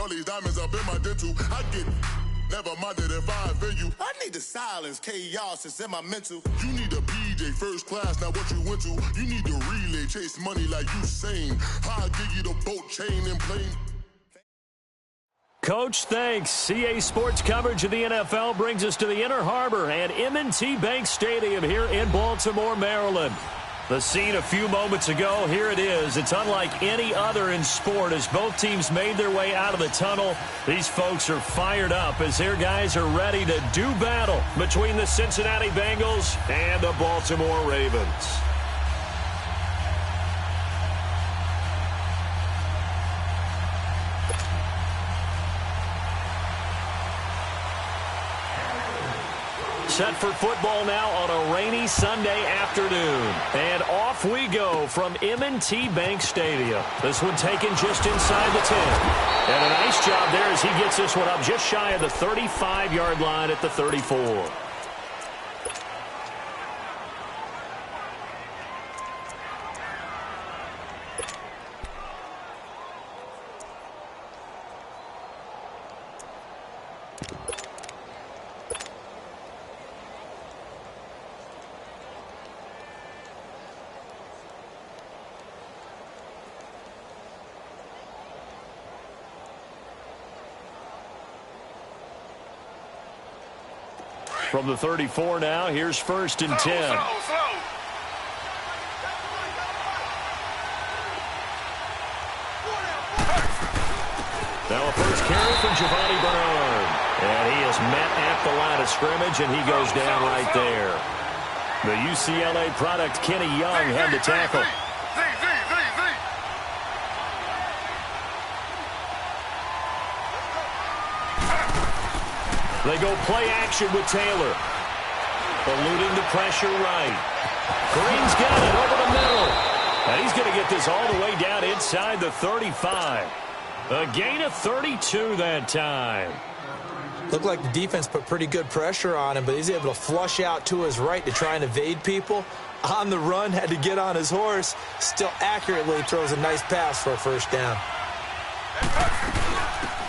all these diamonds up in my dental. I get never minded if I offend you. I need the silence, chaos is in my mental. You need a PJ first class, not what you went to. You need the relay, chase money like you sane. I'll give you the boat, chain, and plane. Coach, thanks. CA Sports coverage of the NFL brings us to the Inner Harbor and M&T Bank Stadium here in Baltimore, Maryland. The scene a few moments ago, here it is. It's unlike any other in sport as both teams made their way out of the tunnel. These folks are fired up as their guys are ready to do battle between the Cincinnati Bengals and the Baltimore Ravens. Set for football now on a rainy Sunday afternoon. And off we go from M&T Bank Stadium. This one taken just inside the 10. And a nice job there as he gets this one up just shy of the 35-yard line at the 34. From the 34 now, here's 1st and 10. Now a first carry from Giovanni Bernard. And he is met at the line of scrimmage, and he goes down right there. The UCLA product, Kenny Young, had the tackle. They go play action with Taylor. Eluding the pressure right. Green's got it over the middle. And he's going to get this all the way down inside the 35. A gain of 32 that time. Looked like the defense put pretty good pressure on him, but he's able to flush out to his right to try and evade people. On the run, had to get on his horse. Still accurately throws a nice pass for a first down.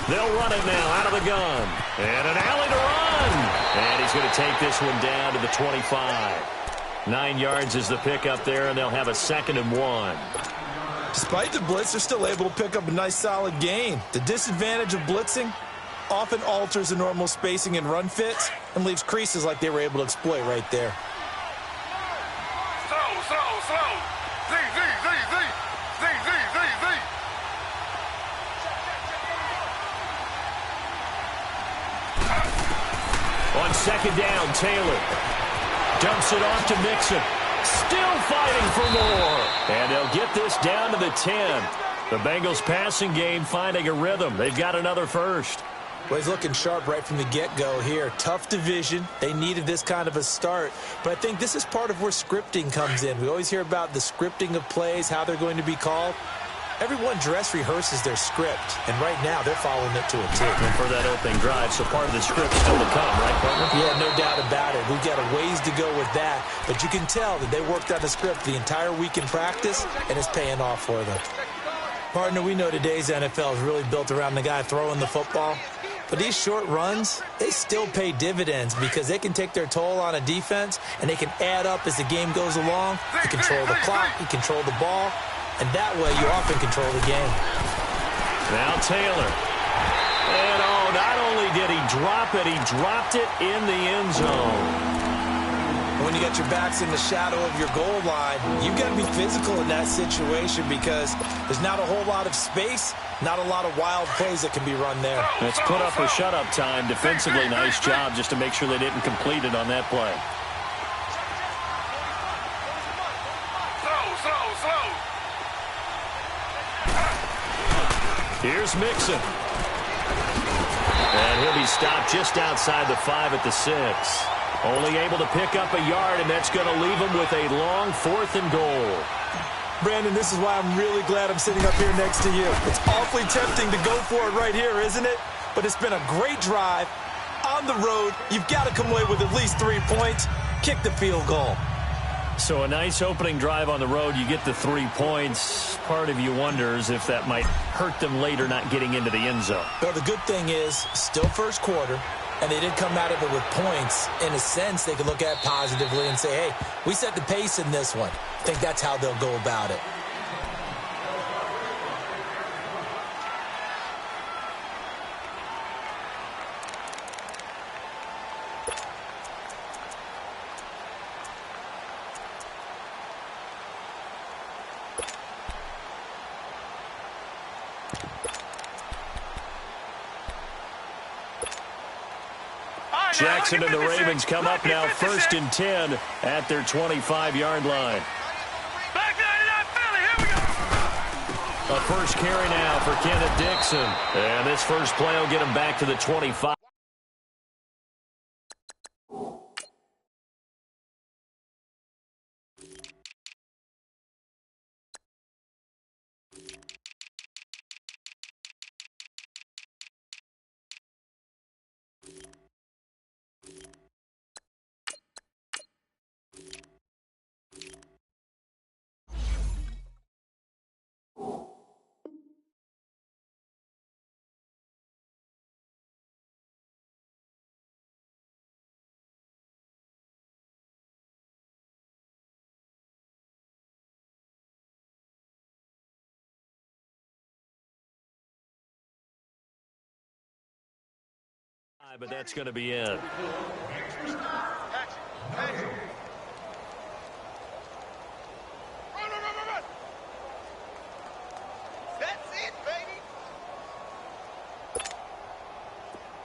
They'll run it now out of the gun. And an alley to run. And he's going to take this one down to the 25. 9 yards is the pickup there, and they'll have a 2nd and 1. Despite the blitz, they're still able to pick up a nice solid gain. The disadvantage of blitzing often alters the normal spacing and run fits and leaves creases like they were able to exploit right there. On 2nd down, Taylor dumps it off to Mixon. Still fighting for more. And they'll get this down to the 10. The Bengals passing game finding a rhythm. They've got another first. Well, he's looking sharp right from the get-go here. Tough division. They needed this kind of a start. But I think this is part of where scripting comes in. We always hear about the scripting of plays, how they're going to be called. Everyone dress rehearses their script, and right now they're following it to a T. And for that opening drive, so part of the script still to come, right, partner? Yeah, no doubt about it. We've got a ways to go with that, but you can tell that they worked on the script the entire week in practice, and it's paying off for them. Partner, we know today's NFL is really built around the guy throwing the football, but these short runs, they still pay dividends because they can take their toll on a defense, and they can add up as the game goes along. You control the clock, you control the ball, and that way you often control the game. Now Taylor. And not only did he drop it, he dropped it in the end zone. When you got your backs in the shadow of your goal line, you've got to be physical in that situation because there's not a whole lot of space, not a lot of wild plays that can be run there. It's put up or shut up time. Defensively, nice job just to make sure they didn't complete it on that play. Here's Mixon. And he'll be stopped just outside the 5 at the 6. Only able to pick up a yard, and that's going to leave him with a long 4th and goal. Brandon, this is why I'm really glad I'm sitting up here next to you. It's awfully tempting to go for it right here, isn't it? But it's been a great drive. On the road, you've got to come away with at least 3 points. Kick the field goal. So a nice opening drive on the road. You get the 3 points. Part of you wonders if that might hurt them later not getting into the end zone. Well, the good thing is, still first quarter, and they didn't come out of it with points. In a sense, they could look at it positively and say, hey, we set the pace in this one. I think that's how they'll go about it. Jackson and the Ravens come up now 1st and 10 at their 25-yard line. A first carry now for Kenneth Dixon. And this first play will get him back to the 25. But that's going to be it. Run. That's it, baby.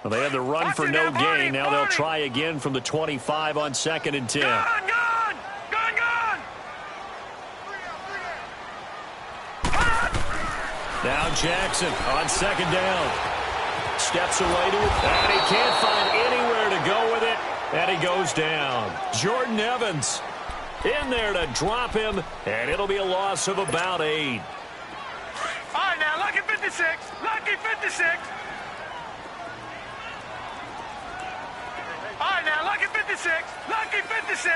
Well, they had the run for no gain. Now they'll try again from the 25 on 2nd and 10. Gone. Now Jackson on 2nd down. Steps away to it, and he can't find anywhere to go with it, and he goes down. Jordan Evans in there to drop him, and it'll be a loss of about 8. All right, now, lucky 56. Lucky 56. All right, now, lucky 56. Lucky 56.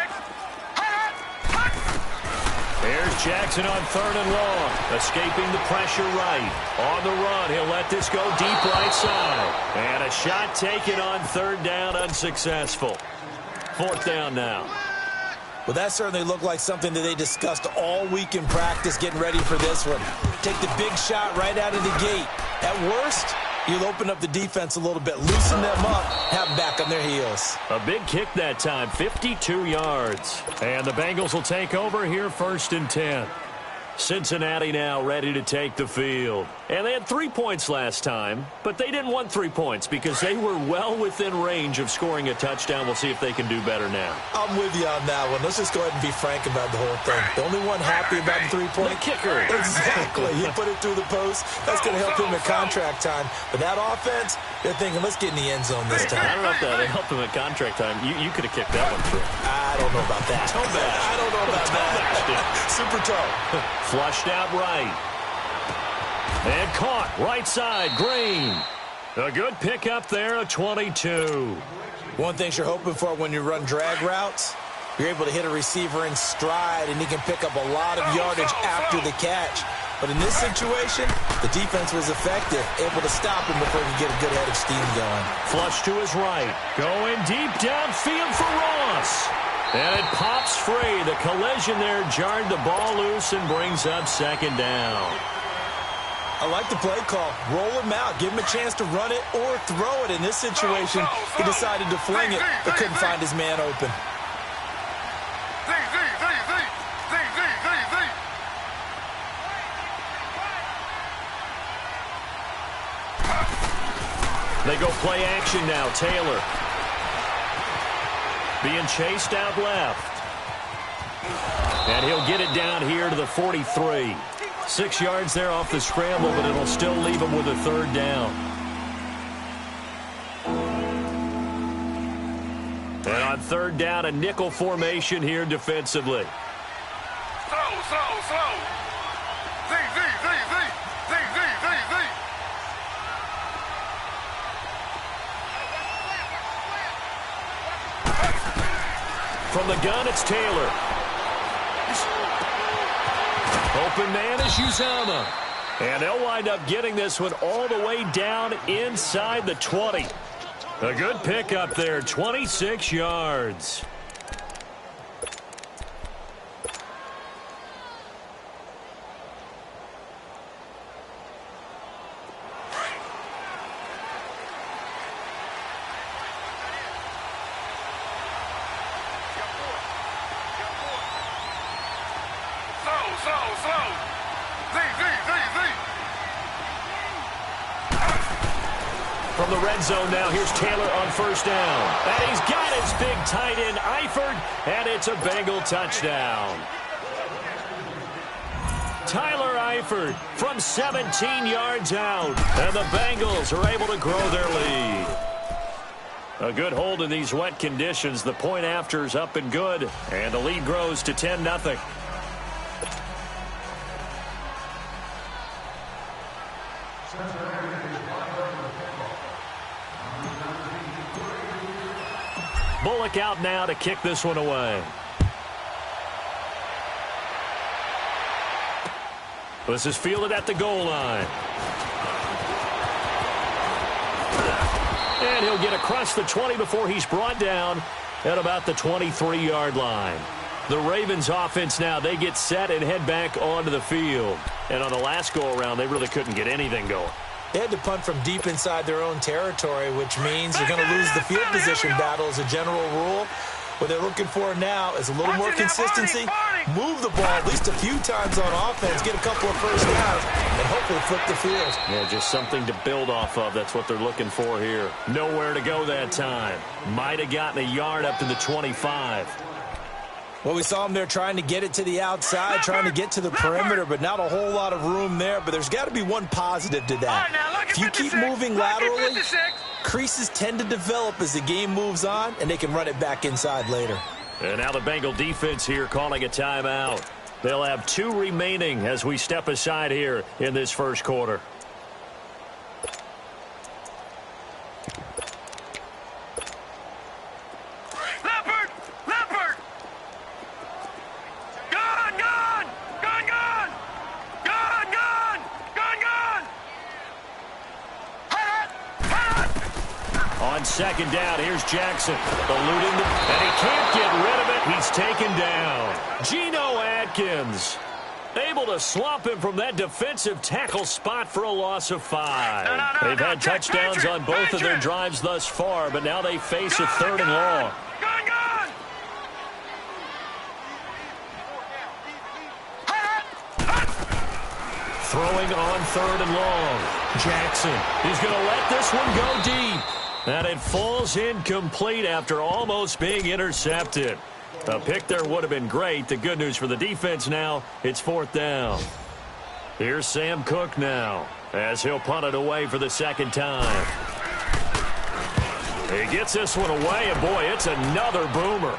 There's Jackson on 3rd and long, escaping the pressure right. On the run, he'll let this go deep right side. And a shot taken on 3rd down, unsuccessful. 4th down now. Well, that certainly looked like something that they discussed all week in practice getting ready for this one. Take the big shot right out of the gate. At worst, you'll open up the defense a little bit, loosen them up, have them back on their heels. A big kick that time, 52 yards. And the Bengals will take over here 1st and 10. Cincinnati now ready to take the field. And they had 3 points last time, but they didn't want 3 points because they were well within range of scoring a touchdown. We'll see if they can do better now. I'm with you on that one. Let's just go ahead and be frank about the whole thing. The only one happy about the 3-point kicker. Exactly. He put it through the post. That's going to help him at contract time. But that offense, they're thinking, let's get in the end zone this time. I don't know if that helped him at contract time. You could have kicked that one through. I don't know about that. Toe bash. I don't know about that. Super toe. Flushed out right. And caught right side, Green. A good pickup there, a 22. One thing you're hoping for when you run drag routes, you're able to hit a receiver in stride, and he can pick up a lot of yardage after the catch. But in this situation, the defense was effective, able to stop him before he could get a good head of steam going. Flush to his right. Going deep downfield for Ross. And it pops free. The collision there jarred the ball loose and brings up 2nd down. I like the play call. Roll him out. Give him a chance to run it or throw it. In this situation, he decided to fling it, but couldn't find his man open. They go play action now. Taylor being chased out left. And he'll get it down here to the 43. 6 yards there off the scramble, but it'll still leave him with a 3rd down. And on 3rd down, a nickel formation here defensively. Slow. From the gun, it's Taylor. Open man is Uzomah. And they'll wind up getting this one all the way down inside the 20. A good pickup there, 26 yards. From the red zone now, here's Taylor on first down. And he's got his big tight end, Eifert, and it's a Bengal touchdown. Tyler Eifert from 17 yards out. And the Bengals are able to grow their lead. A good hold in these wet conditions. The point after's up and good. And the lead grows to 10-0. Bullock out now to kick this one away. This is fielded at the goal line. And he'll get across the 20 before he's brought down at about the 23-yard line. The Ravens offense now, they get set and head back onto the field. And on the last go-around, they really couldn't get anything going. They had to punt from deep inside their own territory, which means you're going to lose the field position battle as a general rule. What they're looking for now is a little more consistency, move the ball at least a few times on offense, get a couple of first downs, and hopefully flip the field. Yeah, just something to build off of. That's what they're looking for here. Nowhere to go that time. Might have gotten a yard up to the 25. Well, we saw them there trying to get it to the outside, trying to get to the perimeter, but not a whole lot of room there. But there's got to be one positive to that. If you keep moving laterally, creases tend to develop as the game moves on, and they can run it back inside later. And now the Bengal defense here calling a timeout. They'll have 2 remaining as we step aside here in this first quarter. Second down, here's Jackson. Eluding, and he can't get rid of it. He's taken down. Geno Atkins able to swamp him from that defensive tackle spot for a loss of 5. They've had touchdowns on both of their drives thus far, but now they face a 3rd and long. Throwing on 3rd and long. Jackson, he's going to let this one go deep. And it falls incomplete after almost being intercepted. A pick there would have been great. The good news for the defense now, it's 4th down. Here's Sam Cook now as he'll punt it away for the 2nd time. He gets this one away, and boy, it's another boomer.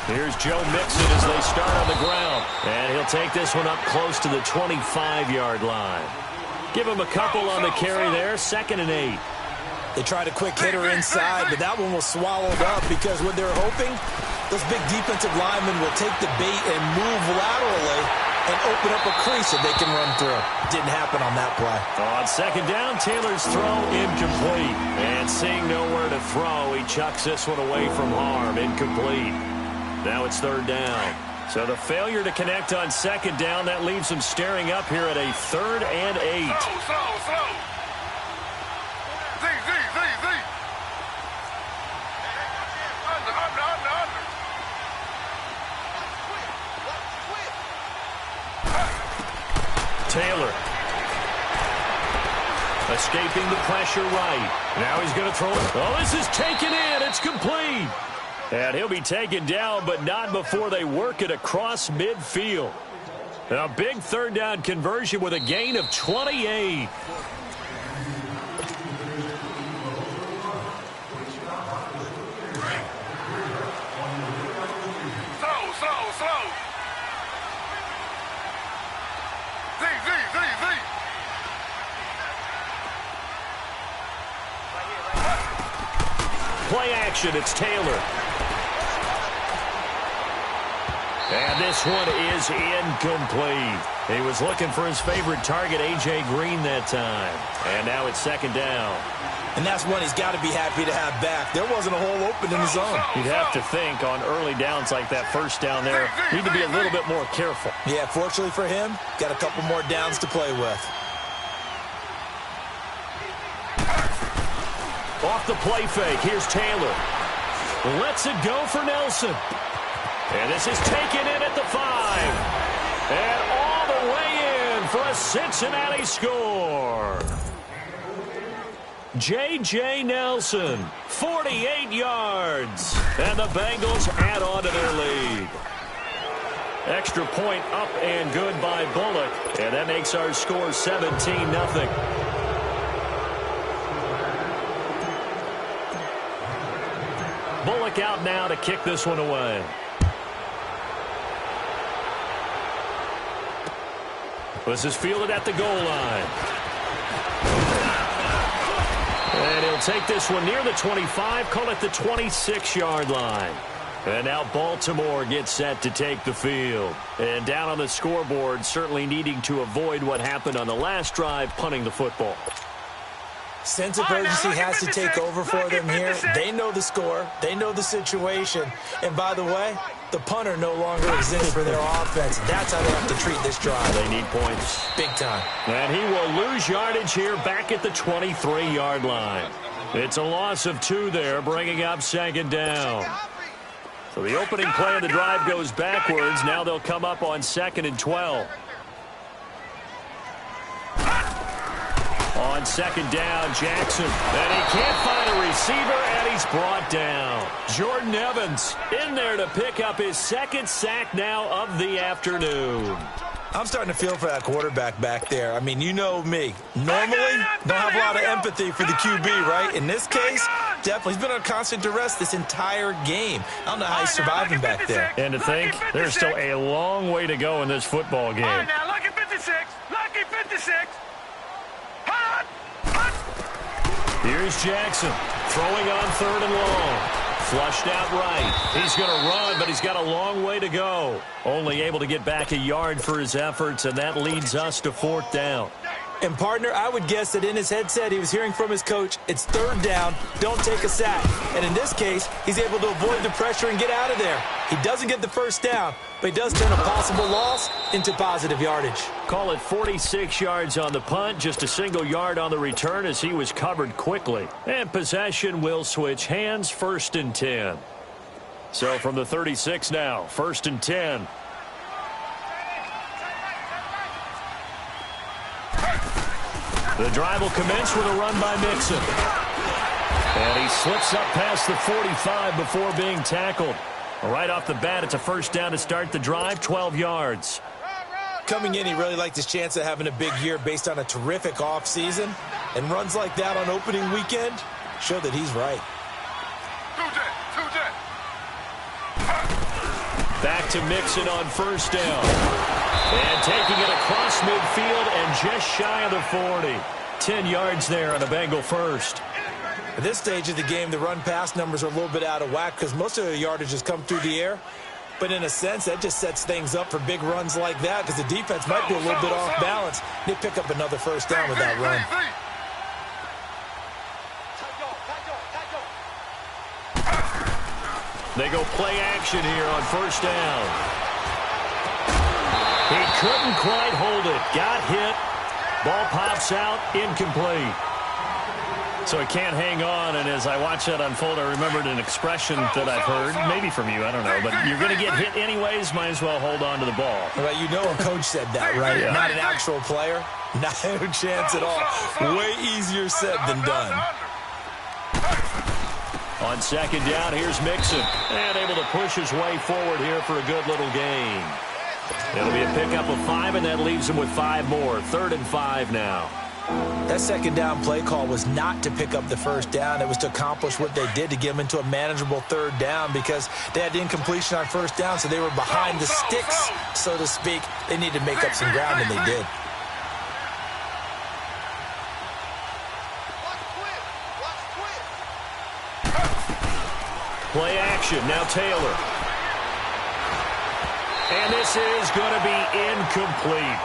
Here's Joe Mixon as they start on the ground. And he'll take this one up close to the 25-yard line. Give him a couple on the carry there. 2nd and 8. They tried a quick hitter inside, but that one was swallowed up because what they're hoping, those big defensive linemen will take the bait and move laterally and open up a crease that they can run through. Didn't happen on that play. On second down, Taylor's throw incomplete. And seeing nowhere to throw, he chucks this one away from harm. Incomplete. Now it's third down. So the failure to connect on second down, that leaves them staring up here at a 3rd and 8. Slow. Z. Under. Taylor. Escaping the pressure right. Now he's going to throw it. Oh, this is taken in. It's complete. And he'll be taken down, but not before they work it across midfield. A big third down conversion with a gain of 28. Slow. Z. Play action, it's Taylor. And this one is incomplete. He was looking for his favorite target, A.J. Green, that time. And now it's second down. And that's one he's got to be happy to have back. There wasn't a hole open in the zone. You'd have to think on early downs like that first down there, need to be a little bit more careful. Yeah, fortunately for him, got a couple more downs to play with. Off the play fake, here's Taylor. Lets it go for Nelson. And this is taken in at the 5. And all the way in for a Cincinnati score. J.J. Nelson, 48 yards. And the Bengals add on to their lead. Extra point up and good by Bullock. And that makes our score 17-0. Bullock out now to kick this one away. This is fielded at the goal line. And he'll take this one near the 25, call it the 26-yard line. And now Baltimore gets set to take the field. And down on the scoreboard, certainly needing to avoid what happened on the last drive, punting the football. Sense of urgency has to take over for them here. They know the score. They know the situation. And by the way, the punter no longer exists for their offense. That's how they have to treat this drive. They need points. Big time. And he will lose yardage here back at the 23-yard line. It's a loss of 2 there, bringing up second down. So the opening play of the drive goes backwards. Now they'll come up on 2nd and 12. On second down, Jackson. And he can't find a receiver, and he's brought down. Jordan Evans in there to pick up his 2nd sack now of the afternoon. I'm starting to feel for that quarterback back there. I mean, you know me. Normally, don't have a lot of empathy for the QB, right? In this case, definitely. He's been on constant duress this entire game. I don't know how he's surviving back there. And to think, there's still a long way to go in this football game. All right, now, lucky 56. Lucky 56. Here's Jackson throwing on 3rd and long. Flushed out right. He's going to run, but he's got a long way to go. Only able to get back a yard for his efforts, and that leads us to 4th down. And, partner, I would guess that in his headset he was hearing from his coach, it's 3rd down, don't take a sack. And in this case, he's able to avoid the pressure and get out of there. He doesn't get the 1st down, but he does turn a possible loss into positive yardage. Call it 46 yards on the punt, just a single yard on the return as he was covered quickly. And possession will switch hands, 1st and 10. So from the 36 now, 1st and 10. The drive will commence with a run by Mixon. And he slips up past the 45 before being tackled. Right off the bat, it's a 1st down to start the drive, 12 yards. Coming in, he really liked his chance of having a big year based on a terrific offseason. And runs like that on opening weekend show that he's right. Back to Mixon on 1st down. And taking it across midfield and just shy of the 40. 10 yards there on a Bengal 1st. At this stage of the game, the run-pass numbers are a little bit out of whack because most of the yardage has come through the air. But in a sense, that just sets things up for big runs like that because the defense might be a little bit off balance. They pick up another first down with that run. They go play action here on first down. He couldn't quite hold it. Got hit. Ball pops out. Incomplete. So he can't hang on, and as I watch that unfold, I remembered an expression that I've heard, maybe from you, I don't know, but you're going to get hit anyways, might as well hold on to the ball. Well, you know a coach said that, right? Yeah. Not an actual player. Not a chance at all. Way easier said than done. On second down, here's Mixon, and able to push his way forward here for a good little gain. It'll be a pickup of 5, and that leaves him with 5 more. 3rd and 5 now. That second down play call was not to pick up the first down. It was to accomplish what they did to get them into a manageable 3rd down because they had incompletion on first down, so they were behind the sticks, so to speak. They needed to make up some ground, and they did. Play action. Now Taylor. And this is going to be incomplete.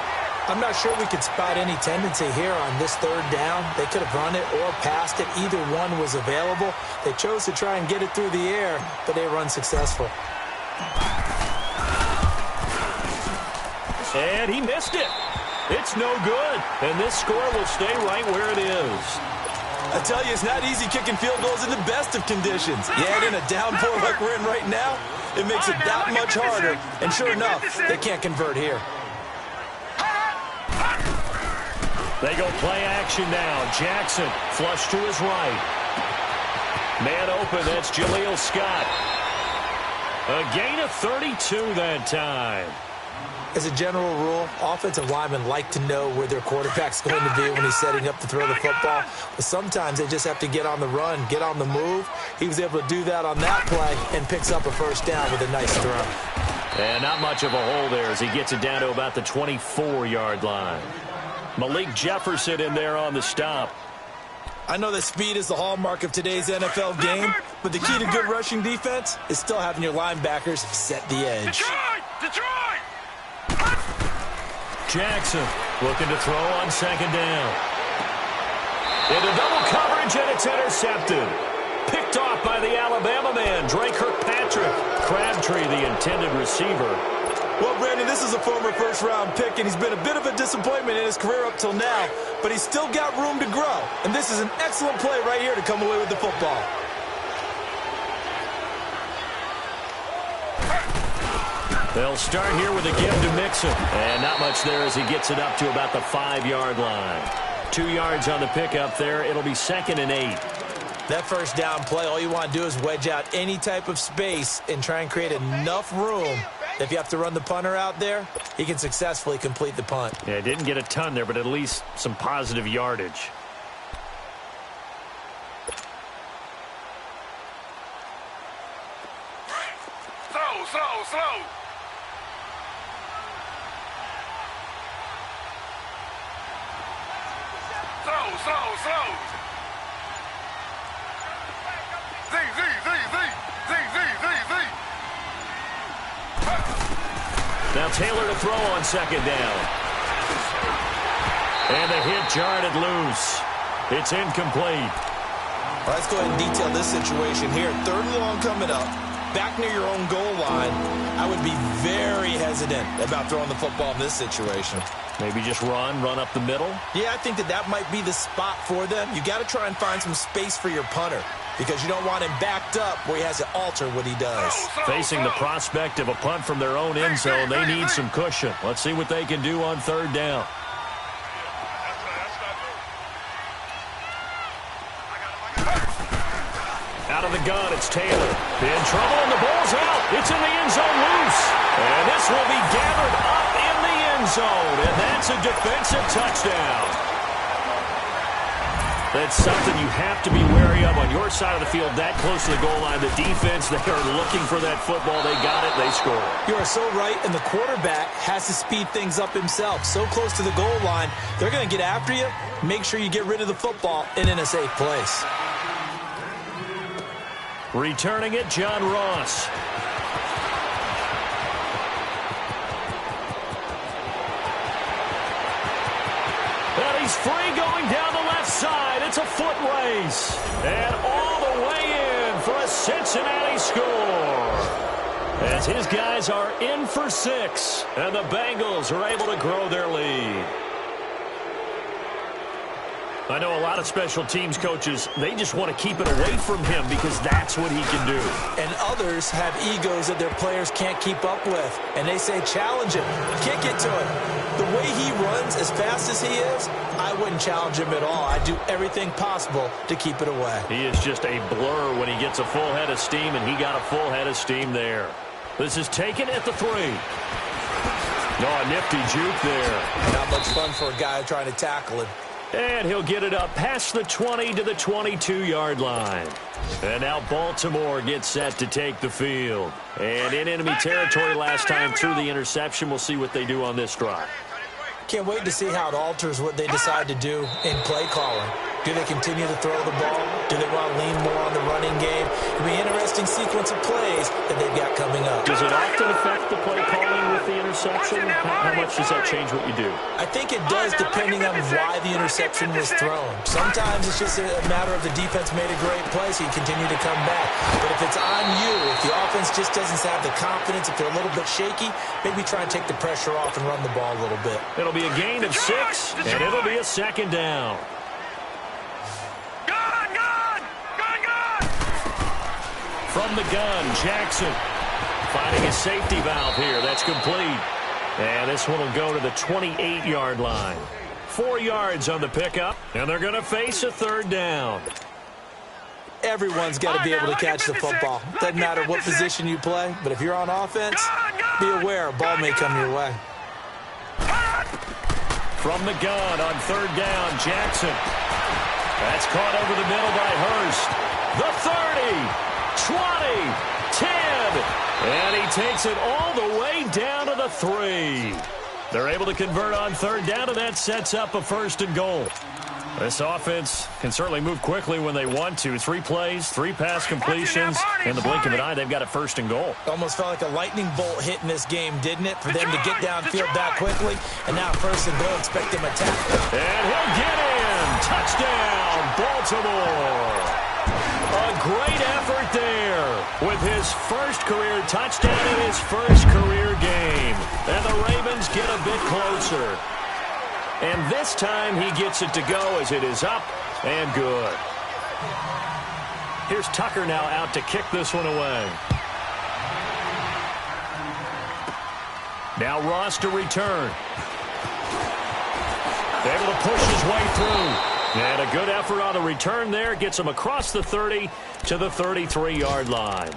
I'm not sure we could spot any tendency here on this 3rd down. They could have run it or passed it. Either one was available. They chose to try and get it through the air, but they were unsuccessful. And he missed it. It's no good. And this score will stay right where it is. I tell you, it's not easy kicking field goals in the best of conditions. Yet in a downpour like we're in right now, it makes it that much harder. And sure enough, they can't convert here. They go play action now. Jackson flush to his right. Man open, that's Jaleel Scott. A gain of 32 that time. As a general rule, offensive linemen like to know where their quarterback's going to be when he's setting up to throw the football. But sometimes they just have to get on the run, get on the move. He was able to do that on that play and picks up a first down with a nice throw. And not much of a hole there as he gets it down to about the 24-yard line. Malik Jefferson in there on the stop. I know that speed is the hallmark of today's NFL game, but the key to good rushing defense is still having your linebackers set the edge. Detroit! Jackson looking to throw on second down. Into double coverage, and it's intercepted. Picked off by the Alabama man, Dre Kirkpatrick. Crabtree, the intended receiver. Well, Brandon, this is a former first-round pick, and he's been a bit of a disappointment in his career up till now, but he's still got room to grow, and this is an excellent play right here to come away with the football. They'll start here with a give to Mixon, and not much there as he gets it up to about the 5-yard line. 2 yards on the pickup there. It'll be 2nd and 8. That first down play, all you want to do is wedge out any type of space and try and create enough room. If you have to run the punter out there, he can successfully complete the punt. Yeah, didn't get a ton there, but at least some positive yardage. Slow. Now Taylor to throw on second down. And the hit jarred it loose. It's incomplete. Well, let's go ahead and detail this situation here. 3rd and long coming up. Back near your own goal line. I would be very hesitant about throwing the football in this situation. Maybe just run up the middle? Yeah, I think that might be the spot for them. You got to try and find some space for your punter because you don't want him backed up where he has to alter what he does. Facing the prospect of a punt from their own end zone, they need some cushion. Let's see what they can do on 3rd down. Out of the gun, it's Taylor. In trouble, and the ball's out. It's in the end zone loose. And this will be gathered up in the end zone. And that's a defensive touchdown. That's something you have to be wary of on your side of the field, that close to the goal line. The defense, they are looking for that football. They got it. They scored. You are so right, and the quarterback has to speed things up himself. So close to the goal line, they're going to get after you. Make sure you get rid of the football and in a safe place. Returning it, John Ross. he's free going down the left side. It's a foot race. And all the way in for a Cincinnati score. As his guys are in for 6. And the Bengals are able to grow their lead. I know a lot of special teams coaches, they just want to keep it away from him because that's what he can do. And others have egos that their players can't keep up with. And they say, challenge him, kick it to him. The way he runs as fast as he is, I wouldn't challenge him at all. I'd do everything possible to keep it away. He is just a blur when he gets a full head of steam, and he got a full head of steam there. This is taken at the 3. No, a nifty juke there. Not much fun for a guy trying to tackle him. And he'll get it up past the 20 to the 22-yard line. And now Baltimore gets set to take the field. And in enemy territory last time through the interception. We'll see what they do on this drive. Can't wait to see how it alters what they decide to do in play calling. Do they continue to throw the ball? Do they want to lean more on the running game? It'll be an interesting sequence of plays that they've got coming up. Does it often affect the play calling with the interception? How much does that change what you do? I think it does depending on why the interception was thrown. Sometimes it's just a matter of the defense made a great play, so you continue to come back. But if it's on you, if the offense just doesn't have the confidence, if they're a little bit shaky, maybe try and take the pressure off and run the ball a little bit. It'll be a gain of 6, and it'll be a 2nd down. From the gun, Jackson finding a safety valve here. That's complete. And this one will go to the 28-yard line. 4 yards on the pickup, and they're going to face a 3rd down. Everyone's got to be able to catch the football. Doesn't matter what position you play, but if you're on offense, be aware a ball may come your way. From the gun on 3rd down, Jackson. That's caught over the middle by Hurst. The 30. 20, 10, and he takes it all the way down to the 3. They're able to convert on 3rd down, and that sets up a 1st and goal. This offense can certainly move quickly when they want to. 3 plays, 3 pass completions. In the blink of an eye, they've got a 1st and goal. Almost felt like a lightning bolt hit in this game, didn't it? For them to get downfield that quickly, and now 1st and goal, expect them to attack. And he'll get in. Touchdown, Baltimore. A great effort there with his 1st career touchdown in his 1st career game. And the Ravens get a bit closer. And this time he gets it to go as it is up and good. Here's Tucker now out to kick this one away. Now Ross to return. Able to push his way through. And a good effort on the return there. Gets him across the 30 to the 33-yard line.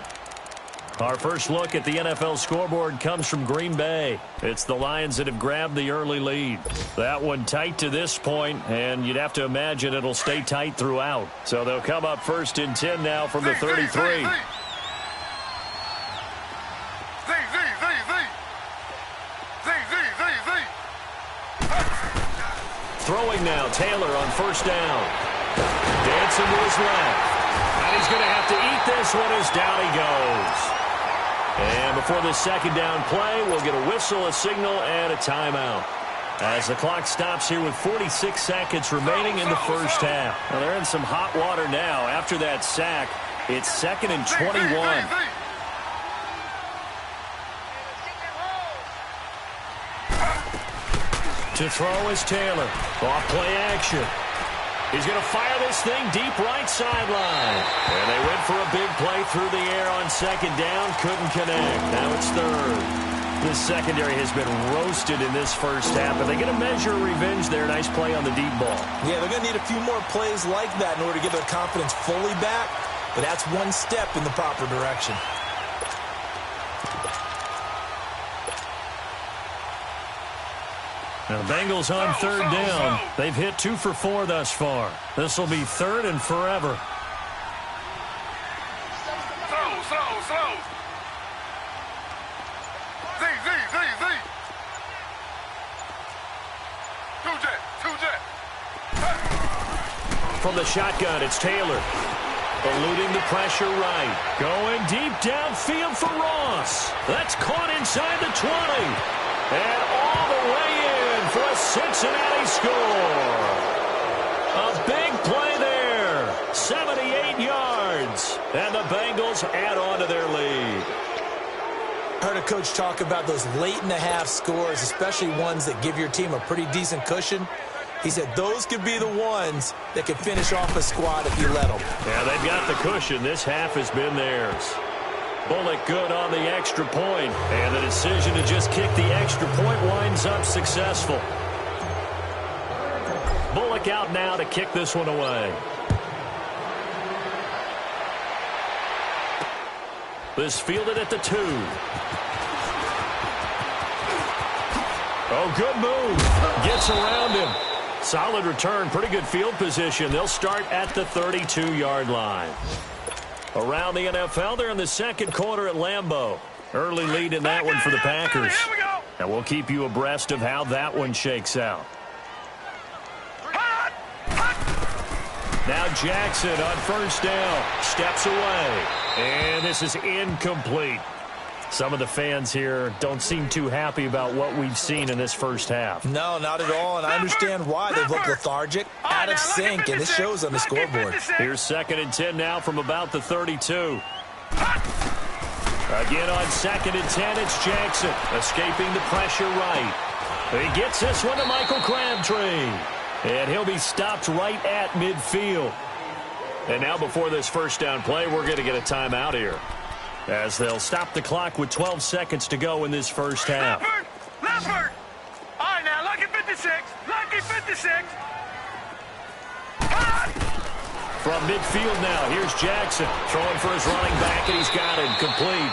Our first look at the NFL scoreboard comes from Green Bay. It's the Lions that have grabbed the early lead. That one tight to this point, and you'd have to imagine it'll stay tight throughout. So they'll come up 1st and 10 now from the 33. Throwing now, Taylor on 1st down. Dancing to his left. And he's going to have to eat this one as down he goes. And before this 2nd down play, we'll get a whistle, a signal, and a timeout. As the clock stops here with 46 seconds remaining in the 1st half. Now they're in some hot water now. After that sack, it's 2nd and 21. To throw is Taylor. Off play action. He's going to fire this thing deep right sideline. And they went for a big play through the air on 2nd down. Couldn't connect. Now it's 3rd. This secondary has been roasted in this 1st half. Are they going to measure revenge there? Nice play on the deep ball. Yeah, they're going to need a few more plays like that in order to get their confidence fully back. But that's one step in the proper direction. Now, the Bengals on 3rd down. They've hit 2 for 4 thus far. This will be 3rd and forever. Slow. Z. 2 jet. From the shotgun, it's Taylor. Eluding the pressure right. Going deep downfield for Ross. That's caught inside the 20. And all the way in for a Cincinnati score. And the Bengals add on to their lead. Heard a coach talk about those late-in-the-half scores, especially ones that give your team a pretty decent cushion. He said those could be the ones that could finish off a squad if you let them. Yeah, they've got the cushion. This half has been theirs. Bullock good on the extra point, and the decision to just kick the extra point winds up successful. Bullock out now to kick this one away. This fielded at the 2. Oh, good move. Gets around him. Solid return. Pretty good field position. They'll start at the 32-yard line. Around the NFL, they're in the second quarter at Lambeau. Early lead in that one for the Packers. And we'll keep you abreast of how that one shakes out. Now Jackson on first down. Steps away. And this is incomplete. Some of the fans here don't seem too happy about what we've seen in this first half. No, not at all, and I understand why. They've looked lethargic, out of sync, and this shows on the scoreboard. Here's 2nd and 10 now from about the 32. Again on 2nd and 10, it's Jackson escaping the pressure right. He gets this one to Michael Crabtree. And he'll be stopped right at midfield. And now before this first down play, we're going to get a timeout here, as they'll stop the clock with 12 seconds to go in this first half. Leffert! All right, now, lucky 56. Lucky 56. From midfield now, here's Jackson throwing for his running back, and he's got it complete.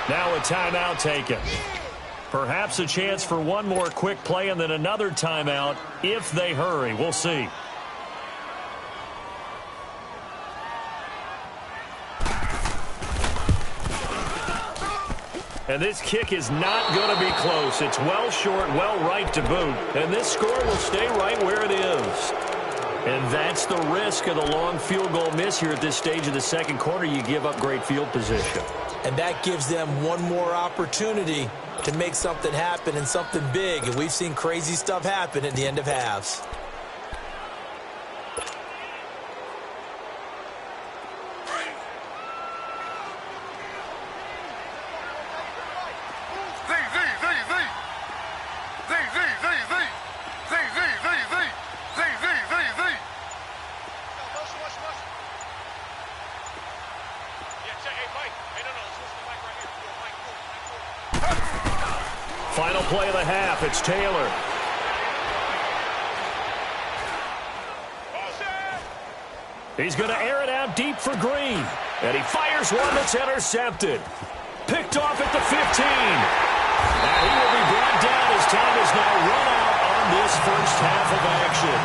Now a timeout taken. Perhaps a chance for one more quick play and then another timeout if they hurry. We'll see. And this kick is not going to be close. It's well short, well right to boot. And this score will stay right where it is. And that's the risk of the long field goal miss here at this stage of the second quarter. You give up great field position. And that gives them one more opportunity to make something happen and something big. And we've seen crazy stuff happen at the end of halves. Final play of the half, it's Taylor. He's going to air it out deep for Green. And he fires one that's intercepted. Picked off at the 15. And he will be brought down as time is now run out on this first half of action.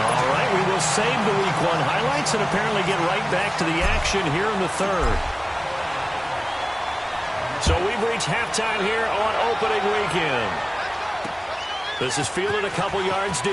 All right, we will save the Week 1 highlights and apparently get right back to the action here in the third. So we've reached halftime here on opening weekend. This is fielded a couple yards deep.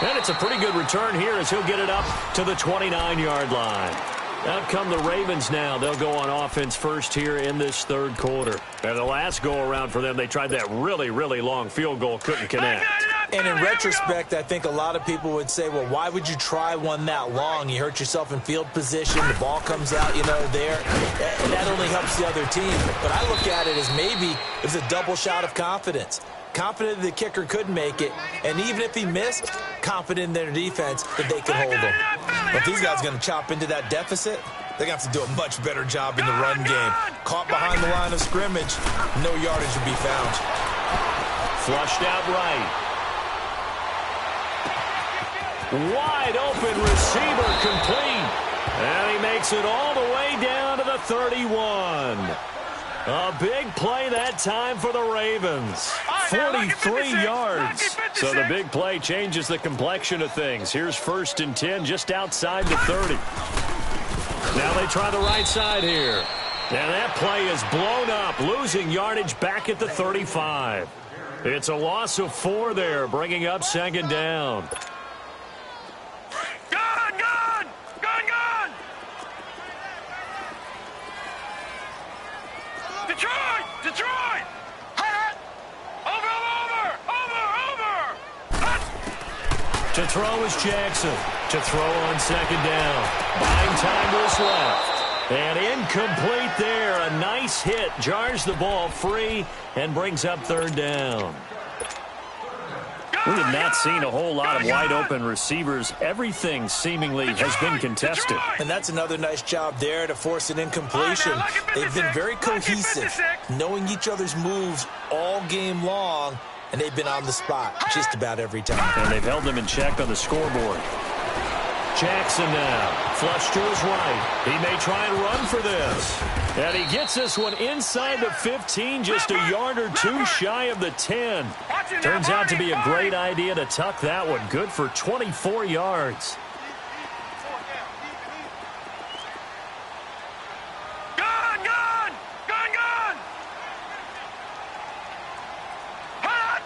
And it's a pretty good return here as he'll get it up to the 29-yard line. Out come the Ravens now. They'll go on offense first here in this third quarter. And the last go-around for them, they tried that really, really long field goal, couldn't connect. And in retrospect, I think a lot of people would say, well, why would you try one that long? You hurt yourself in field position. The ball comes out, there. And that only helps the other team. But I look at it as maybe it was a double shot of confidence. Confident the kicker could make it. And even if he missed, confident in their defense that they could hold him. But these guys are going to chop into that deficit. They're going to have to do a much better job in the run game. Caught behind the line of scrimmage, no yardage will be found. Flushed out right. Wide open receiver complete. And he makes it all the way down to the 31. A big play that time for the Ravens. 43 yards. So the big play changes the complexion of things. Here's 1st and 10 just outside the 30. Now they try the right side here. And that play is blown up, losing yardage back at the 35. It's a loss of 4 there, bringing up 2nd down. Detroit! Over! To throw is Jackson. To throw on second down. 9 time was left. And incomplete there. A nice hit. Jars the ball free and brings up third down. We have not seen a whole lot of wide-open receivers. Everything seemingly has been contested. And that's another nice job there to force an incompletion. They've been very cohesive, knowing each other's moves all game long, and they've been on the spot just about every time. And they've held them in check on the scoreboard. Jackson now, flush to his right. He may try and run for this. And he gets this one inside the 15, just a yard or two shy of the 10. Turns out to be a great idea to tuck that one. Good for 24 yards. Gone, gone! Gone, gone! Hot!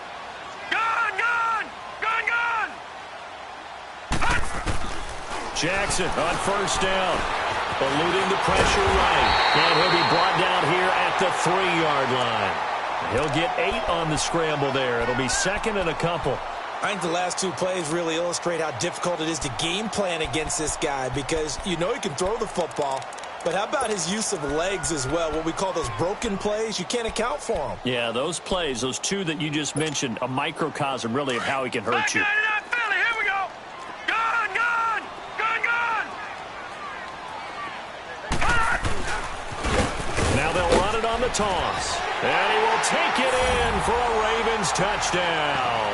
Gone, gone! Gone, gone! Jackson on first down, eluding the pressure right. And he'll be brought down here at the 3-yard line. He'll get 8 on the scramble there. It'll be second and a couple. I think the last 2 plays really illustrate how difficult it is to game plan against this guy because you know he can throw the football, but how about his use of legs as well, what we call those broken plays? You can't account for them. Yeah, those plays, those 2 that you just mentioned, a microcosm really of how he can hurt you. Philly, here we go! Gone, gone! Gone, gone! Hot! Now they'll run it on the toss. And he will take it in for a Ravens touchdown.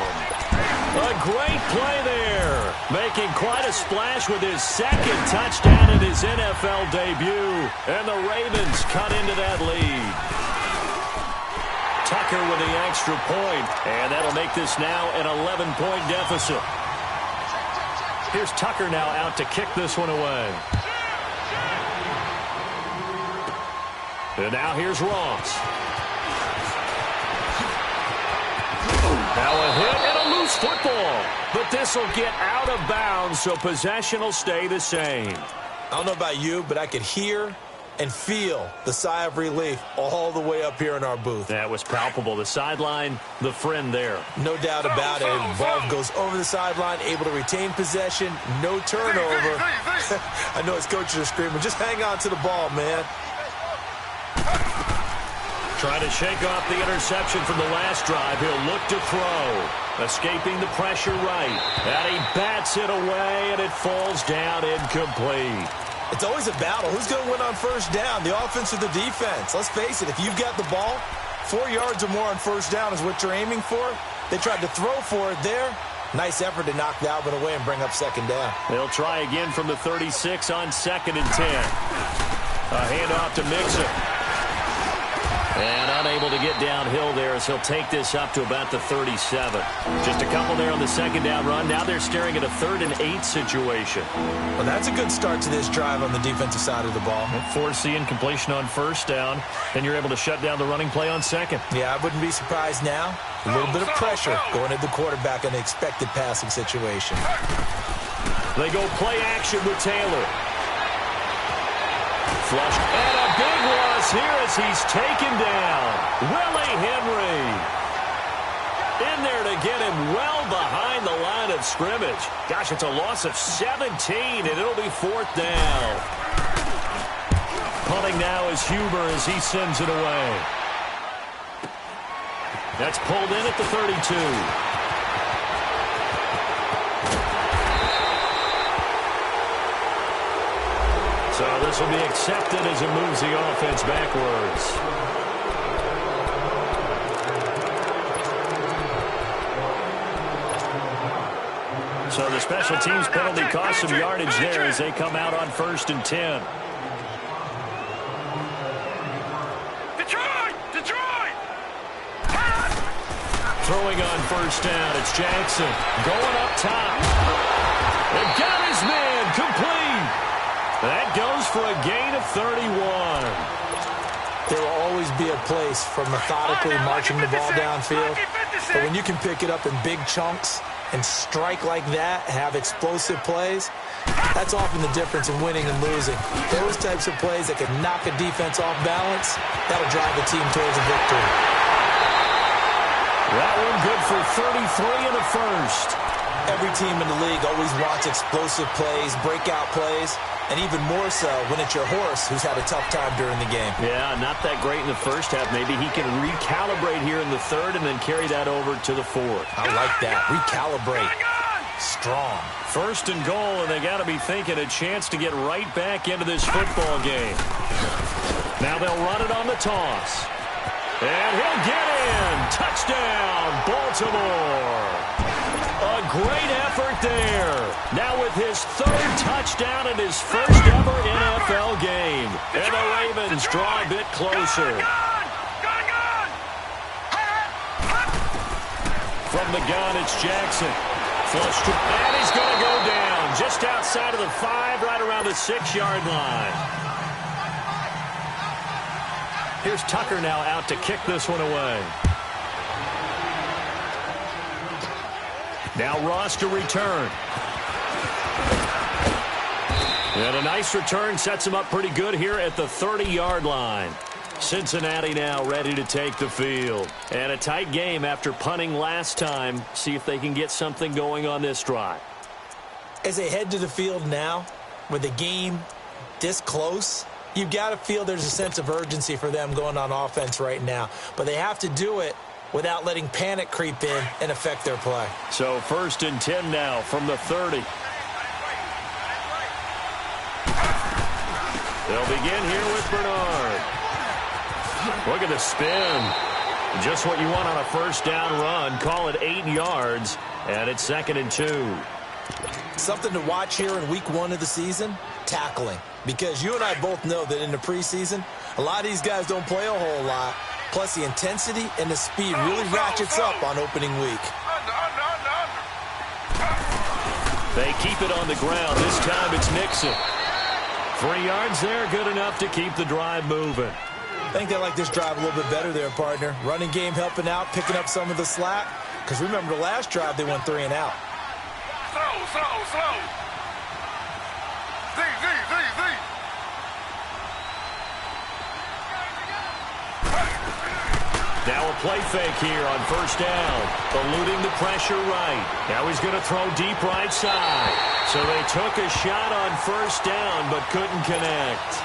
A great play there. Making quite a splash with his second touchdown in his NFL debut. And the Ravens cut into that lead. Tucker with the extra point. And that'll make this now an 11-point deficit. Here's Tucker now out to kick this one away. And now here's Ross. Now a hit and a loose football. But this will get out of bounds, so possession will stay the same. I don't know about you, but I could hear and feel the sigh of relief all the way up here in our booth. That was palpable. The sideline, the friend there. No doubt about it. Ball goes over the sideline, able to retain possession, no turnover. I know his coaches are screaming, just hang on to the ball, man. Trying to shake off the interception from the last drive. He'll look to throw. Escaping the pressure right. And he bats it away, and it falls down incomplete. It's always a battle. Who's going to win on first down, the offense or the defense? Let's face it, if you've got the ball, 4 yards or more on first down is what you're aiming for. They tried to throw for it there. Nice effort to knock Dalvin away and bring up second down. They'll try again from the 36 on 2nd and 10. A handoff to Mixon. And unable to get downhill there as he'll take this up to about the 37. Just a couple there on the second down run. Now they're staring at a 3rd and 8 situation. Well, that's a good start to this drive on the defensive side of the ball. Force the incompletion on first down, and you're able to shut down the running play on second. Yeah, I wouldn't be surprised now. A little bit of pressure going at the quarterback in the expected passing situation. They go play action with Taylor. Flushed, and a big loss here as he's taken down. Willie Henry in there to get him well behind the line of scrimmage. Gosh, it's a loss of 17, and it'll be 4th down. Punting now is Huber as he sends it away. That's pulled in at the 32. So this will be accepted as it moves the offense backwards. So the special teams penalty cost some yardage there as they come out on 1st and 10. Detroit! Throwing on first down, it's Jackson going up top. And got his man complete. That goes for a gain of 31. There will always be a place for methodically marching the ball downfield. But when you can pick it up in big chunks and strike like that, have explosive plays, that's often the difference in winning and losing. Those types of plays that can knock a defense off balance, that'll drive the team towards a victory. That one good for 33 in the first. Every team in the league always wants explosive plays, breakout plays, and even more so when it's your horse who's had a tough time during the game. Yeah, not that great in the first half. Maybe he can recalibrate here in the third and then carry that over to the fourth. I like that. Recalibrate. Strong. First and goal, and they got to be thinking a chance to get right back into this football game. Now they'll run it on the toss. And he'll get in. Touchdown, Baltimore. A great effort there. Now with his third touchdown and his first ever NFL game. And the Ravens draw a bit closer. From the gun, it's Jackson. Flushed, and he's going to go down just outside of the 5, right around the 6-yard line. Here's Tucker now out to kick this one away. Now Ross to return. And a nice return sets him up pretty good here at the 30-yard line. Cincinnati now ready to take the field. And a tight game after punting last time. See if they can get something going on this drive. As they head to the field now, with the game this close, you've got to feel there's a sense of urgency for them going on offense right now. But they have to do it without letting panic creep in and affect their play. So 1st and 10 now from the 30. They'll begin here with Bernard. Look at the spin. Just what you want on a first down run. Call it 8 yards, and it's 2nd and 2. Something to watch here in week 1 of the season, tackling. Because you and I both know that in the preseason, a lot of these guys don't play a whole lot. Plus, the intensity and the speed really ratchets up on opening week. They keep it on the ground. This time it's Nixon. 3 yards there, good enough to keep the drive moving. I think they like this drive a little bit better there, partner. Running game helping out, picking up some of the slack. Because remember the last drive, they went 3 and out. Slow. Z. Now a play fake here on first down. Eluding the pressure right. Now he's going to throw deep right side. So they took a shot on first down but couldn't connect.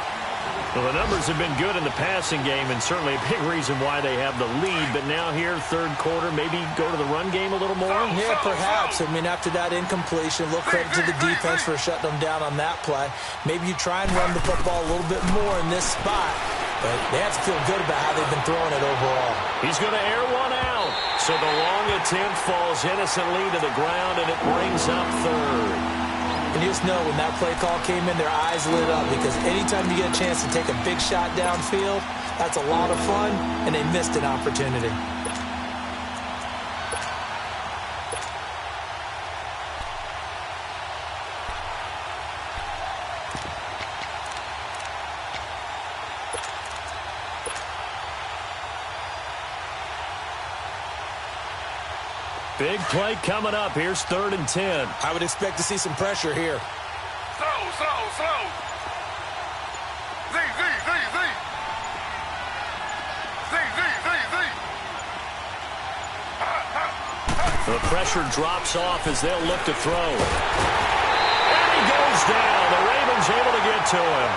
Well, the numbers have been good in the passing game and certainly a big reason why they have the lead. But now here, third quarter, maybe go to the run game a little more? Yeah, perhaps. I mean, after that incompletion, a little credit to the defense for shutting them down on that play. Maybe you try and run the football a little bit more in this spot. But they have to feel good about how they've been throwing it overall. He's going to air one out. So the long attempt falls innocently to the ground, and it brings up third. And you just know when that play call came in, their eyes lit up because anytime you get a chance to take a big shot downfield, that's a lot of fun, and they missed an opportunity. Big play coming up. Here's 3rd and 10. I would expect to see some pressure here. Slow. Z. The pressure drops off as they'll look to throw. And he goes down. The Ravens able to get to him.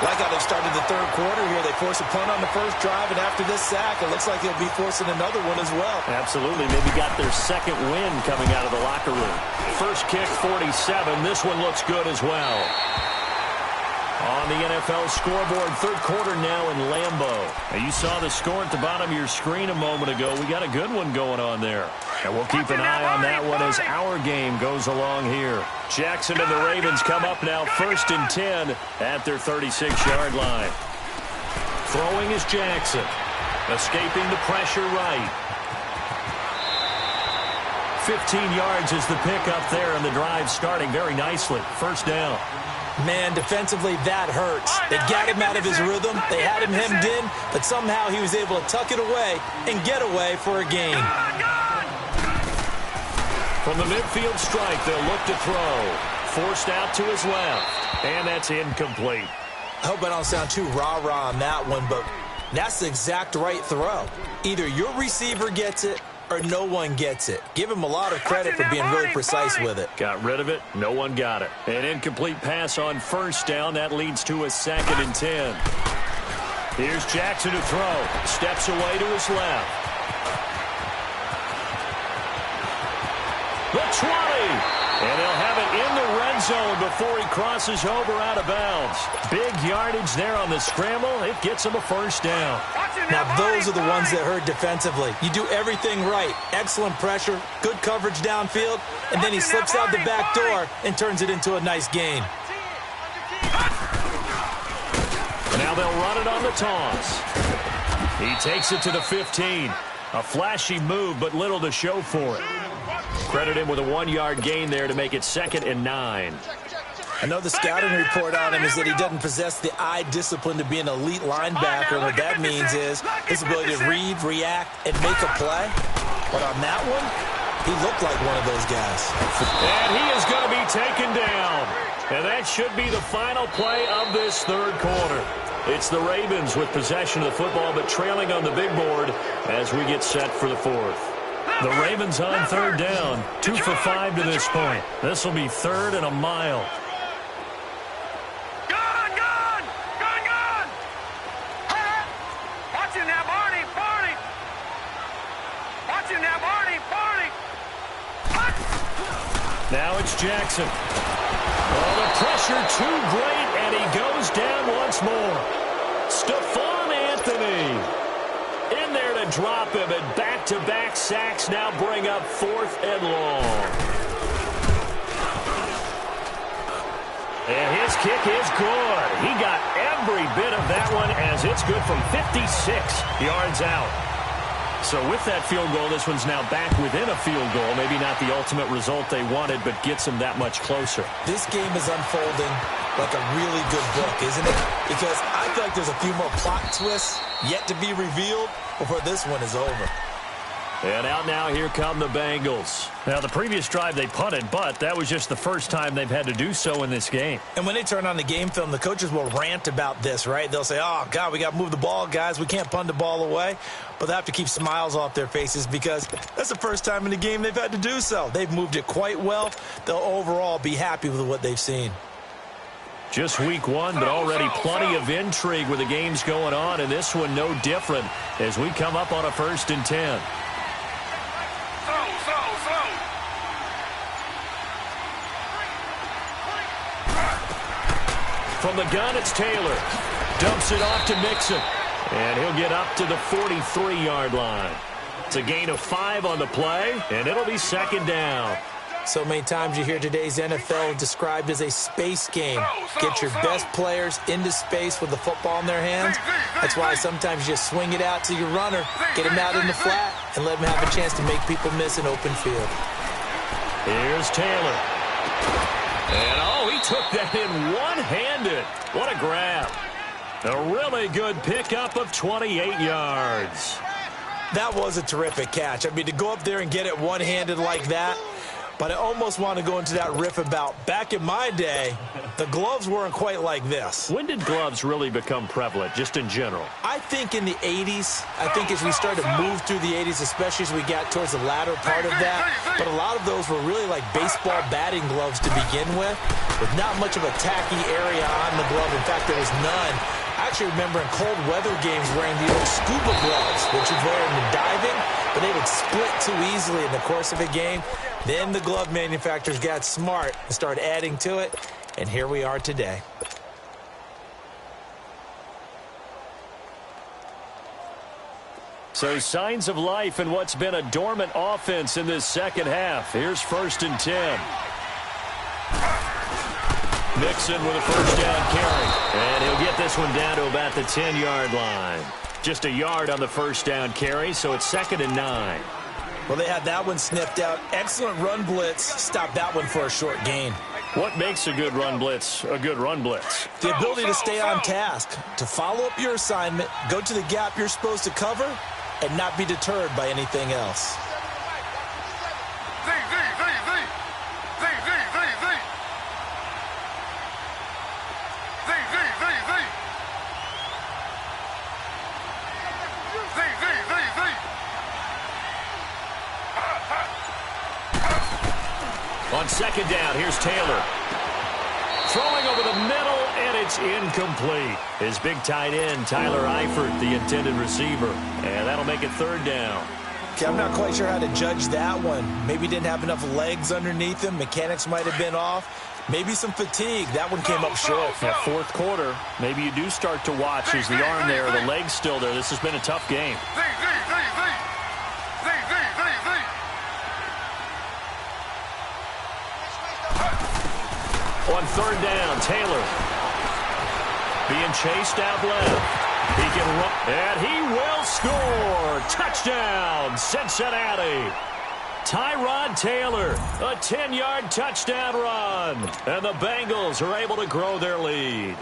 Like how they started the third quarter here. They force a punt on the first drive, and after this sack, it looks like they'll be forcing another one as well. Absolutely. Maybe got their second win coming out of the locker room. First kick, 47. This one looks good as well. On the NFL scoreboard, third quarter now in Lambeau. Now you saw the score at the bottom of your screen a moment ago. We got a good one going on there. And we'll keep an eye on that one as our game goes along here. Jackson and the Ravens come up now 1st and 10 at their 36-yard line. Throwing is Jackson. Escaping the pressure right. 15 yards is the pickup there, and the drive starting very nicely. First down. Man, defensively, that hurts. They got him out of his rhythm. They had him hemmed in, but somehow he was able to tuck it away and get away for a gain. From the midfield strike, they'll look to throw. Forced out to his left, and that's incomplete. I hope I don't sound too rah-rah on that one, but that's the exact right throw. Either your receiver gets it or no one gets it. Give him a lot of credit for being really precise with it. Got rid of it. No one got it. An incomplete pass on first down. That leads to a 2nd and 10. Here's Jackson to throw. Steps away to his left. The 20. And he'll have it in the red zone before he crosses over out of bounds. Big yardage there on the scramble. It gets him a first down. Now, those are the ones that hurt defensively. You do everything right. Excellent pressure, good coverage downfield, and then he slips out the back door and turns it into a nice gain. Now they'll run it on the toss. He takes it to the 15. A flashy move, but little to show for it. Credit him with a 1-yard gain there to make it 2nd and 9. I know the scouting report on him is that he doesn't possess the eye discipline to be an elite linebacker, and what that means is his ability to read, react, and make a play. But on that one, he looked like one of those guys. And he is going to be taken down. And that should be the final play of this third quarter. It's the Ravens with possession of the football, but trailing on the big board as we get set for the fourth. The Ravens on third down, 2 for 5 to this point. This will be 3rd and a mile. Gone! Watch him now, Barney! Watch him now, Barney! Now it's Jackson. Oh, the pressure too great, and he goes down once more. Stephon Anthony in there to drop him, and back-to-back sacks now bring up 4th and long. And his kick is good. He got every bit of that one as it's good from 56 yards out. So with that field goal, this one's now back within a field goal. Maybe not the ultimate result they wanted, but gets them that much closer. This game is unfolding like a really good book, isn't it? Because I feel like there's a few more plot twists yet to be revealed before this one is over. And out now, here come the Bengals. Now, the previous drive they punted, but that was just the first time they've had to do so in this game. And when they turn on the game film, the coaches will rant about this, right? They'll say, oh, God, we got to move the ball, guys. We can't punt the ball away. But they have to keep smiles off their faces because that's the first time in the game they've had to do so. They've moved it quite well. They'll overall be happy with what they've seen. Just week 1, but already plenty of intrigue with the games going on, and this one no different as we come up on a 1st and 10. From the gun, it's Taylor. Dumps it off to Mixon. And he'll get up to the 43-yard line. It's a gain of 5 on the play, and it'll be 2nd down. So many times you hear today's NFL described as a space game. Get your best players into space with the football in their hands. That's why sometimes you just swing it out to your runner, get him out in the flat, and let him have a chance to make people miss an open field. Here's Taylor. And, oh, he took that in one-handed. What a grab. A really good pickup of 28 yards. That was a terrific catch. I mean, to go up there and get it one-handed like that, but I almost want to go into that riff about back in my day, the gloves weren't quite like this. When did gloves really become prevalent, just in general? I think in the 80s. I think as we started to move through the 80s, especially as we got towards the latter part of that. But a lot of those were really like baseball batting gloves to begin with not much of a tacky area on the glove. In fact, there was none. I actually remember in cold weather games wearing the old scuba gloves, which you'd wear in the diving, but they would split too easily in the course of a game. Then the glove manufacturers got smart and started adding to it, and here we are today. So signs of life in what's been a dormant offense in this second half. Here's 1st and 10. Mixon with a first down carry. And he'll get this one down to about the 10-yard line. Just a yard on the first down carry, so it's 2nd and 9. Well, they had that one sniffed out. Excellent run blitz. Stopped that one for a short gain. What makes a good run blitz a good run blitz? The ability to stay on task, to follow up your assignment, go to the gap you're supposed to cover, and not be deterred by anything else. On second down, here's Taylor. Throwing over the middle, and it's incomplete. His big tight end, Tyler Eifert, the intended receiver. And that'll make it third down. Okay, I'm not quite sure how to judge that one. Maybe didn't have enough legs underneath him. Mechanics might have been off. Maybe some fatigue. That one came up short. Yeah, fourth quarter, maybe you do start to watch. Is the arm there, the leg's still there? This has been a tough game. On third down, Taylor being chased out left. He can run, and he will score. Touchdown, Cincinnati. Tyrod Taylor, a 10-yard touchdown run. And the Bengals are able to grow their lead.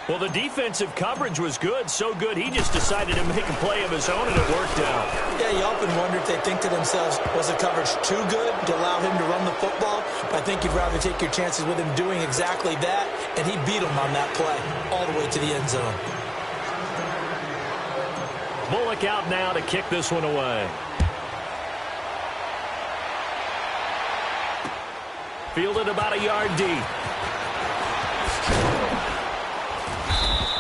Well, the defensive coverage was good, so good he just decided to make a play of his own, and it worked out. Yeah, you often wonder if they think to themselves, was the coverage too good to allow him to run the football? But I think you'd rather take your chances with him doing exactly that, and he beat him on that play all the way to the end zone. Bullock out now to kick this one away. Fielded about a yard deep.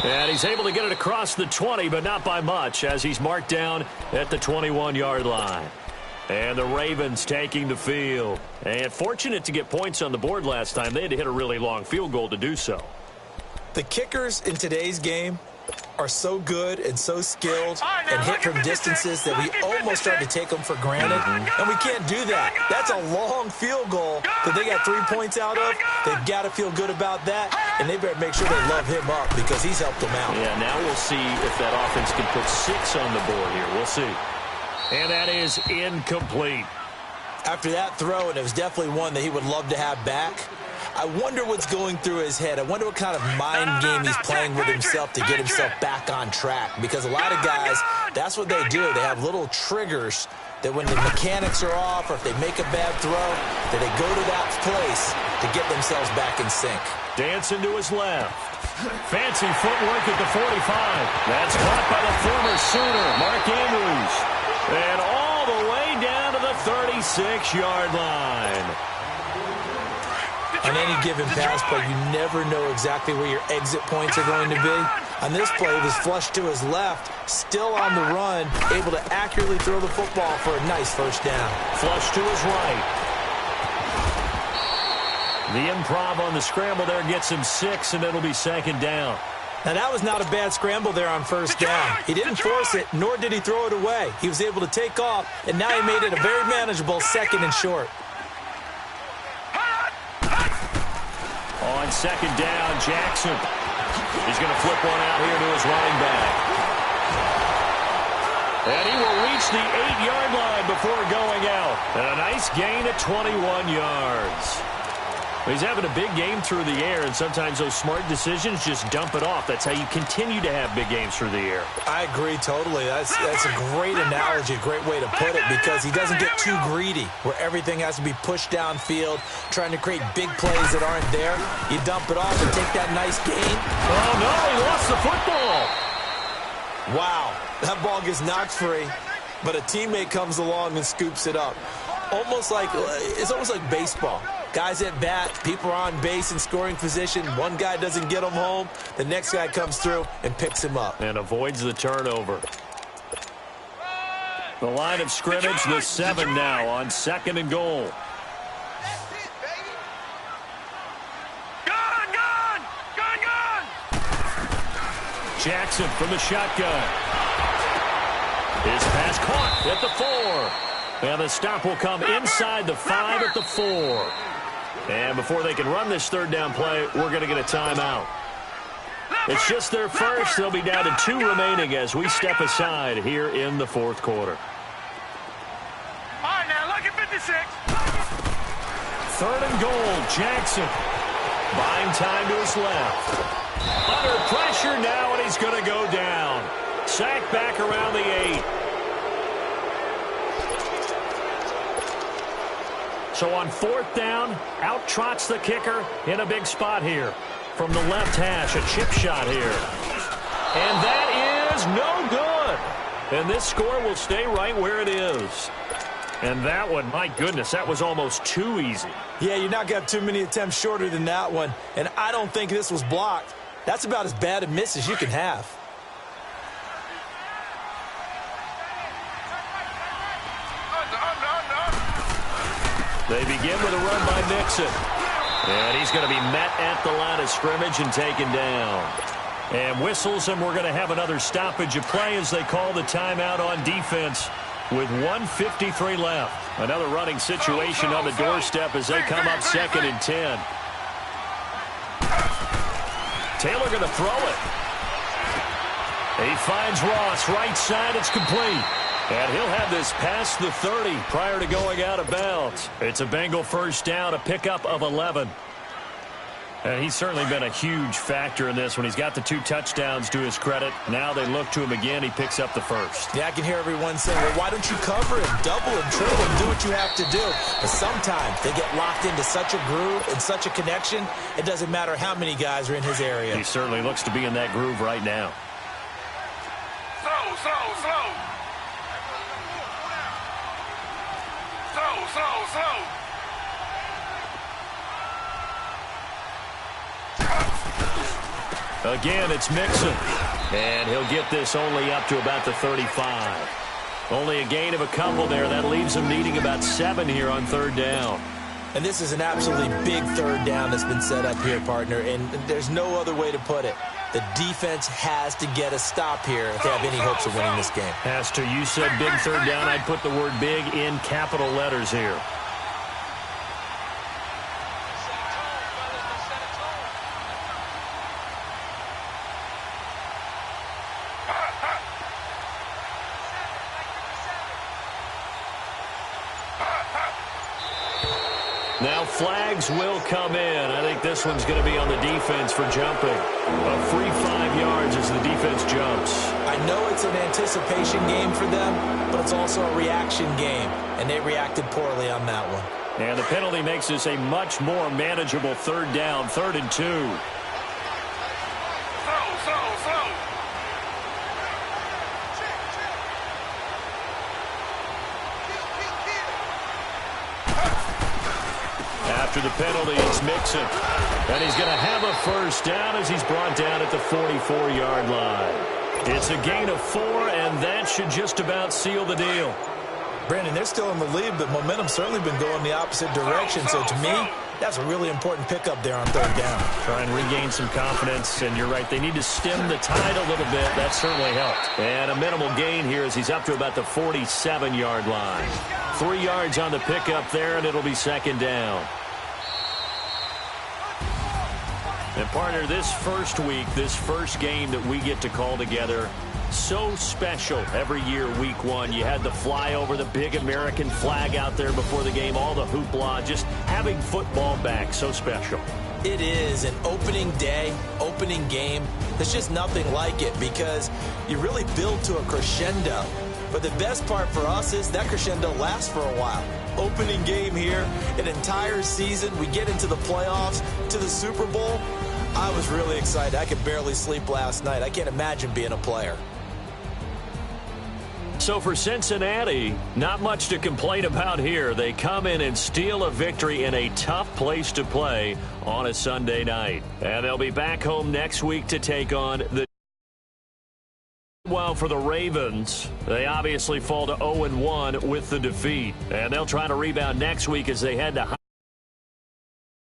And he's able to get it across the 20, but not by much, as he's marked down at the 21-yard line. And the Ravens taking the field. And fortunate to get points on the board last time. They had to hit a really long field goal to do so. The kickers in today's game are so good and so skilled and hit from distances that we almost start to take them for granted. And we can't do that. That's a long field goal that they got 3 points out of. They've got to feel good about that, and they better make sure they love him up because he's helped them out. Yeah, now we'll see if that offense can put 6 on the board here. We'll see. And that is incomplete. After that throw, and it was definitely one that he would love to have back, I wonder what's going through his head. I wonder what kind of mind game he's playing with himself to get himself back on track. Because a lot of guys, that's what they do. They have little triggers that when the mechanics are off or if they make a bad throw, that they go to that place to get themselves back in sync. Dancing to his left. Fancy footwork at the 45. That's caught by the former Sooner, Mark Andrews. And all the way down to the 36-yard line. On any given pass play, you never know exactly where your exit points are going to be. On this play, it was flushed to his left, still on the run, able to accurately throw the football for a nice first down. Flush to his right. The improv on the scramble there gets him 6, and it'll be second down. Now, that was not a bad scramble there on first down. He didn't force it, nor did he throw it away. He was able to take off, and now he made it a very manageable second and short. On second down, Jackson. He's going to flip one out here to his running back. And he will reach the 8-yard line before going out. And a nice gain at 21 yards. He's having a big game through the air, and sometimes those smart decisions just dump it off. That's how you continue to have big games through the air. I agree totally. That's a great analogy, a great way to put it, because he doesn't get too greedy where everything has to be pushed downfield, trying to create big plays that aren't there. You dump it off and take that nice gain. Oh, no, he lost the football. Wow, that ball gets knocked free, but a teammate comes along and scoops it up. It's almost like baseball. Guys at bat, people are on base in scoring position. One guy doesn't get him home. The next guy comes through and picks him up. And avoids the turnover. The line of scrimmage, the 7 now on second and goal. Gun! Jackson from the shotgun. His pass caught at the 4. And the stop will come inside the 5 at the 4. And before they can run this third down play, we're going to get a timeout. It's just their first. They'll be down to 2 remaining as we step aside here in the fourth quarter. All right, now look at 56. Third and goal, Jackson. Buying time to his left. Under pressure now, and he's going to go down. Sacked back around the 8. So on fourth down, out trots the kicker in a big spot here. From the left hash, a chip shot here. And that is no good. And this score will stay right where it is. And that one, my goodness, that was almost too easy. Yeah, you're not going to have too many attempts shorter than that one. And I don't think this was blocked. That's about as bad a miss as you can have. They begin with a run by Mixon. And he's going to be met at the line of scrimmage and taken down. And whistles, and we're going to have another stoppage of play as they call the timeout on defense with 1:53 left. Another running situation on the doorstep as they come up 2nd and 10. Taylor going to throw it. He finds Ross, right side, it's complete. And he'll have this past the 30 prior to going out of bounds. It's a Bengal first down, a pickup of 11. And he's certainly been a huge factor in this when he's got the 2 touchdowns to his credit. Now they look to him again. He picks up the first. Yeah, I can hear everyone saying, well, why don't you cover him, double him, triple him, do what you have to do. But sometimes they get locked into such a groove and such a connection, it doesn't matter how many guys are in his area. He certainly looks to be in that groove right now. Slow. Again, it's Mixon. And he'll get this only up to about the 35. Only a gain of a couple there. That leaves him needing about 7 here on 3rd down. And this is an absolutely big 3rd down that's been set up here, partner. And there's no other way to put it. The defense has to get a stop here if they have any hopes of winning this game. Has to. You said big 3rd down. I'd put the word big in capital letters here. Now flags will come in. I think this one's going to be on the defense for jumping. A free 5 yards as the defense jumps. I know it's an anticipation game for them, but it's also a reaction game, and they reacted poorly on that one. And the penalty makes this a much more manageable 3rd down, 3rd and 2. Slow. After the penalty, it's Mixon. And he's going to have a first down as he's brought down at the 44-yard line. It's a gain of 4, and that should just about seal the deal. Brandon, they're still in the lead, but momentum's certainly been going the opposite direction. So to me, that's a really important pickup there on 3rd down. Try and regain some confidence, and you're right. They need to stem the tide a little bit. That certainly helped. And a minimal gain here as he's up to about the 47-yard line. 3 yards on the pickup there, and it'll be 2nd down. And, partner, this first week, this first game that we get to call together, so special every year, week 1. You had the flyover, the big American flag out there before the game, all the hoopla, just having football back, so special. It is an opening day, opening game. There's just nothing like it because you really build to a crescendo. But the best part for us is that crescendo lasts for a while. Opening game here, an entire season, we get into the playoffs, to the Super Bowl. I was really excited. I could barely sleep last night. I can't imagine being a player. So for Cincinnati, not much to complain about here. They come in and steal a victory in a tough place to play on a Sunday night. And they'll be back home next week to take on the... Well, for the Ravens, they obviously fall to 0-1 with the defeat. And they'll try to rebound next week as they head to...